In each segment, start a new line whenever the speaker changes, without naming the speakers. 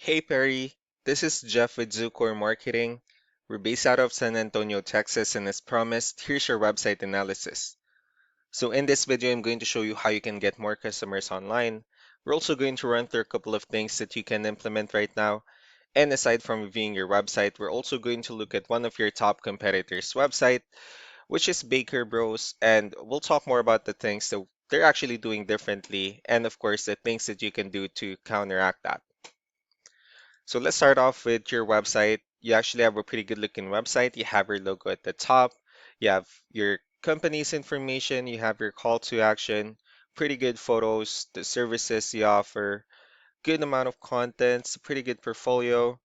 Hey Perry, this is Jeff with Zucore Marketing. We're based out of San Antonio, Texas, and as promised, here's your website analysis. So in this video, I'm going to show you how you can get more customers online. We're also going to run through a couple of things that you can implement right now. And aside from reviewing your website, we're also going to look at one of your top competitors' website, which is Baker Bros. And we'll talk more about the things that they're actually doing differently, and of course, the things that you can do to counteract that. So let's start off with your website. You actually have a pretty good looking website. You have your logo at the top. You have your company's information. You have your call to action. Pretty good photos, the services you offer, good amount of contents, pretty good portfolio.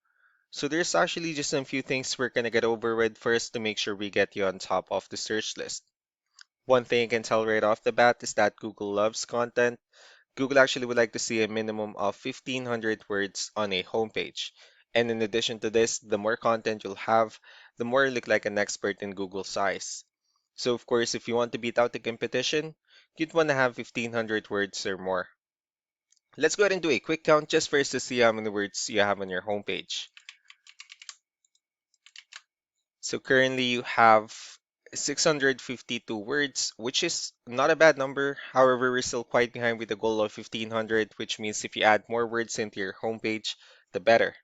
So there's actually just a few things we're gonna get over with first to make sure we get you on top of the search list. One thing I can tell right off the bat is that Google loves content. Google actually would like to see a minimum of 1,500 words on a homepage. And in addition to this, the more content you'll have, the more you look like an expert in Google's eyes. So of course, if you want to beat out the competition, you'd want to have 1,500 words or more. Let's go ahead and do a quick count just first to see how many words you have on your homepage. So currently you have 652 words, which is not a bad number. However, we're still quite behind with the goal of 1,500, which means if you add more words into your homepage, the better.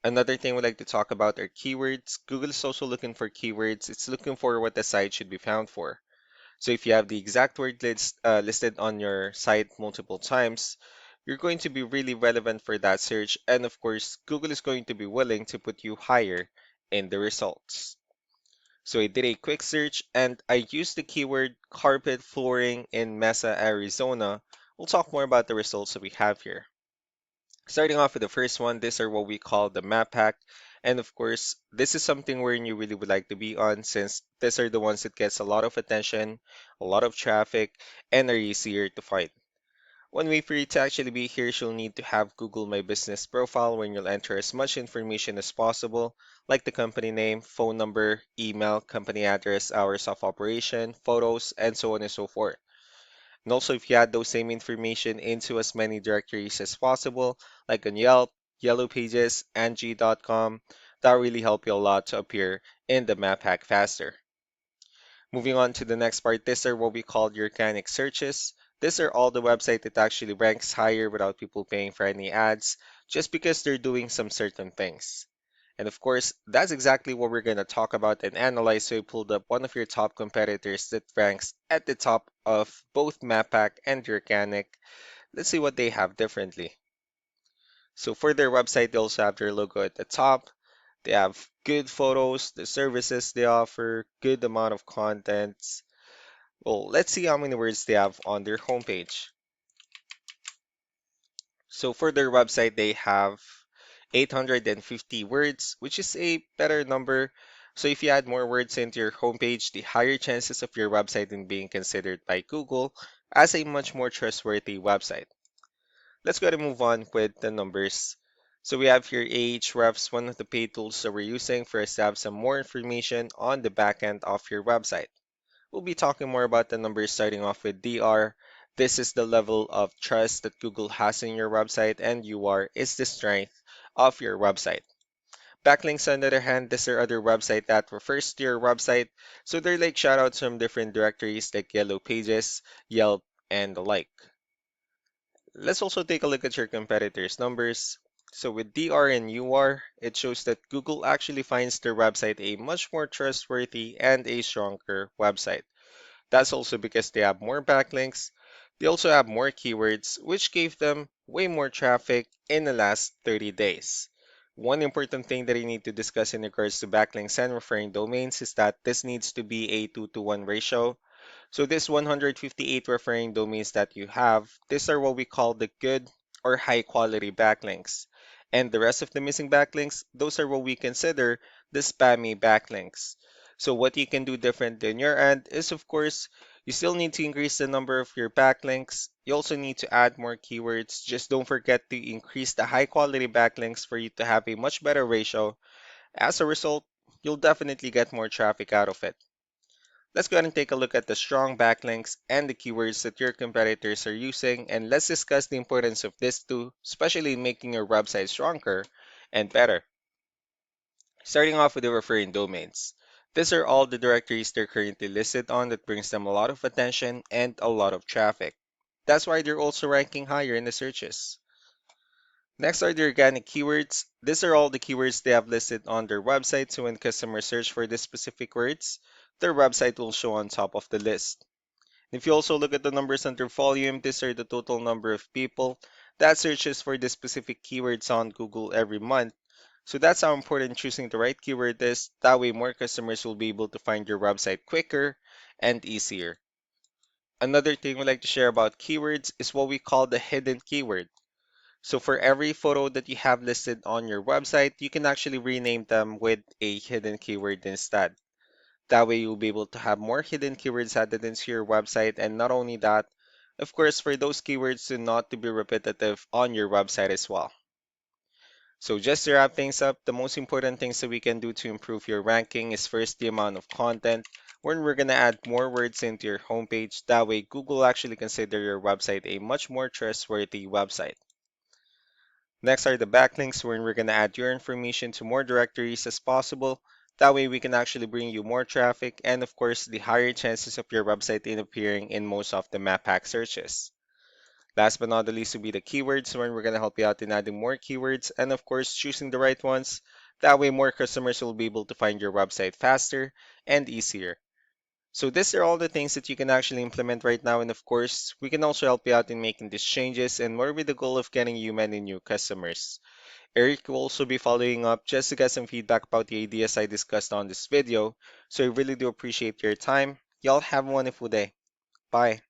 Another thing we'd like to talk about are keywords. Google is also looking for keywords. It's looking for what the site should be found for. So if you have the exact word listed on your site multiple times, you're going to be really relevant for that search. And of course, Google is going to be willing to put you higher in the results. So I did a quick search and I used the keyword carpet flooring in Mesa, Arizona. We'll talk more about the results that we have here. Starting off with the first one, these are what we call the map pack. And of course, this is something where you really would like to be on since these are the ones that gets a lot of attention, a lot of traffic, and are easier to find. One way for you to actually be here is you'll need to have Google My Business profile when you'll enter as much information as possible, like the company name, phone number, email, company address, hours of operation, photos, and so on and so forth. And also, if you add those same information into as many directories as possible, like on Yelp, Yellow Pages, Angie.com, that will really help you a lot to appear in the map hack faster. Moving on to the next part, these are what we call the organic searches. These are all the website that actually ranks higher without people paying for any ads, just because they're doing some certain things. And of course, that's exactly what we're going to talk about and analyze. So we pulled up one of your top competitors that ranks at the top of both Mappack and Organic. Let's see what they have differently. So for their website, they also have their logo at the top. They have good photos, the services they offer, good amount of contents. Well, let's see how many words they have on their homepage. So for their website, they have 850 words, which is a better number. So if you add more words into your homepage, the higher chances of your website in being considered by Google as a much more trustworthy website. Let's go ahead and move on with the numbers. So we have here Ahrefs, one of the paid tools that we're using for us to have some more information on the back end of your website. We'll be talking more about the numbers starting off with DR. This is the level of trust that Google has in your website, and UR is the strength of your website. Backlinks, on the other hand, these are other website that refers to your website, so they're like shoutouts from different directories like Yellow Pages, Yelp, and the like. Let's also take a look at your competitors' numbers. So with DR and UR, it shows that Google actually finds their website a much more trustworthy and a stronger website. That's also because they have more backlinks. They also have more keywords, which gave them way more traffic in the last 30 days. One important thing that you need to discuss in regards to backlinks and referring domains is that this needs to be a 2 to 1 ratio. So this 158 referring domains that you have, these are what we call the good or high quality backlinks. And the rest of the missing backlinks, those are what we consider the spammy backlinks. So what you can do different than your end is, of course, you still need to increase the number of your backlinks. You also need to add more keywords. Just don't forget to increase the high quality backlinks for you to have a much better ratio. As a result, you'll definitely get more traffic out of it. Let's go ahead and take a look at the strong backlinks and the keywords that your competitors are using, and let's discuss the importance of this too, especially in making your website stronger and better. Starting off with the referring domains. These are all the directories they're currently listed on that brings them a lot of attention and a lot of traffic. That's why they're also ranking higher in the searches. Next are the organic keywords. These are all the keywords they have listed on their website, so when customers search for these specific words, their website will show on top of the list. If you also look at the numbers under volume, these are the total number of people that searches for the specific keywords on Google every month. So that's how important choosing the right keyword is. That way more customers will be able to find your website quicker and easier. Another thing we like to share about keywords is what we call the hidden keyword. So for every photo that you have listed on your website, you can actually rename them with a hidden keyword instead. That way you'll be able to have more hidden keywords added into your website. And not only that, of course, for those keywords to not to be repetitive on your website as well. So just to wrap things up, the most important things that we can do to improve your ranking is first the amount of content, when we're going to add more words into your homepage. That way Google actually consider your website a much more trustworthy website. Next are the backlinks, wherein we're going to add your information to more directories as possible. That way we can actually bring you more traffic and of course the higher chances of your website in appearing in most of the map hack searches. Last but not the least will be the keywords, wherein we're going to help you out in adding more keywords and of course choosing the right ones. That way more customers will be able to find your website faster and easier. So these are all the things that you can actually implement right now, and of course, we can also help you out in making these changes and more with the goal of getting you many new customers. Eric will also be following up just to get some feedback about the ideas I discussed on this video. So I really do appreciate your time. Y'all have a wonderful day. Bye.